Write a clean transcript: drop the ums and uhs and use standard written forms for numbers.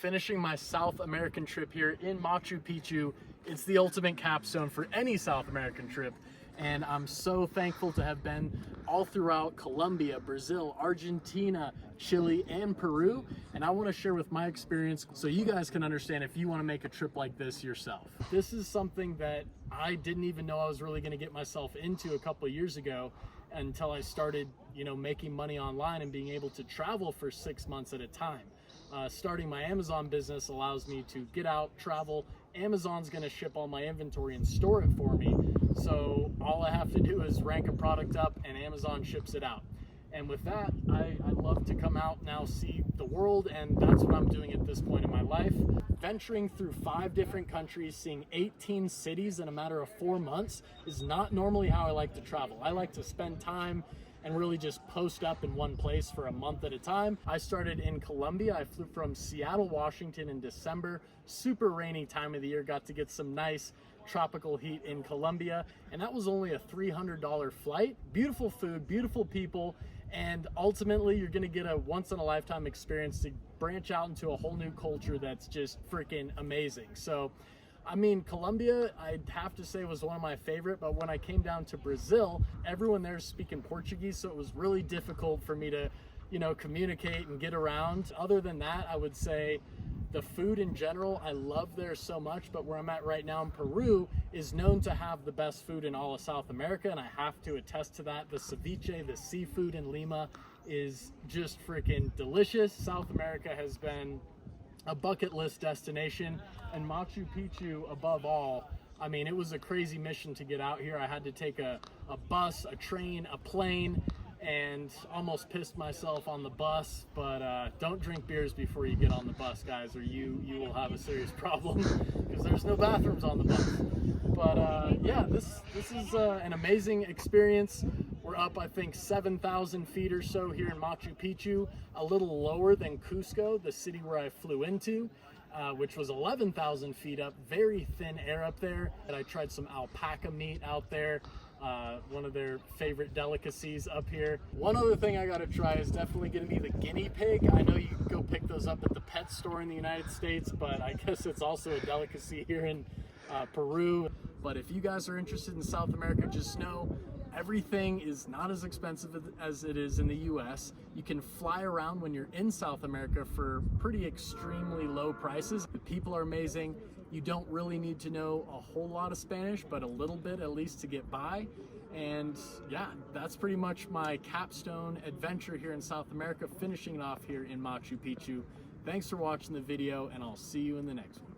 finishing my South American trip here in Machu Picchu. It's the ultimate capstone for any South American trip. And I'm so thankful to have been all throughout Colombia, Brazil, Argentina, Chile, and Peru. And I want to share with my experience so you guys can understand if you want to make a trip like this yourself. This is something that I didn't even know I was really going to get myself into a couple of years ago until I started, making money online and being able to travel for 6 months at a time. Starting my Amazon business allows me to get out, travel. Amazon's going to ship all my inventory and store it for me. So all I have to do is rank a product up and Amazon ships it out. And with that, I love to come out now, see the world, and that's what I'm doing at this point in my life. Venturing through 5 different countries, seeing 18 cities in a matter of 4 months is not normally how I like to travel. I like to spend time and really just post up in one place for a month at a time. I started in Colombia. I flew from Seattle, Washington in December. Super rainy time of the year. Got to get some nice tropical heat in Colombia, and that was only a $300 flight. Beautiful food, beautiful people, and ultimately you're gonna get a once-in-a-lifetime experience to branch out into a whole new culture that's just freaking amazing. So I mean, Colombia, I'd have to say, was one of my favorite, but when I came down to Brazil, everyone there is speaking Portuguese, so it was really difficult for me to, communicate and get around. Other than that, I would say the food in general, I love there so much, but where I'm at right now in Peru is known to have the best food in all of South America, and I have to attest to that. The ceviche, the seafood in Lima, is just freaking delicious. South America has been a bucket list destination, and Machu Picchu above all. I mean, it was a crazy mission to get out here. I had to take a bus, a train, a plane, and almost pissed myself on the bus. But don't drink beers before you get on the bus, guys, or you will have a serious problem because there's no bathrooms on the bus. But yeah, this is an amazing experience. We're up, I think, 7,000 feet or so here in Machu Picchu, a little lower than Cusco, the city where I flew into, which was 11,000 feet up. Very thin air up there. And I tried some alpaca meat out there, one of their favorite delicacies up here. One other thing I gotta try is definitely gonna be the guinea pig. I know you can go pick those up at the pet store in the United States, but I guess it's also a delicacy here in Peru. But if you guys are interested in South America, just know everything is not as expensive as it is in the US. You can fly around when you're in South America for pretty extremely low prices. The people are amazing. You don't really need to know a whole lot of Spanish, but a little bit at least to get by. And yeah, that's pretty much my capstone adventure here in South America, finishing it off here in Machu Picchu. Thanks for watching the video, and I'll see you in the next one.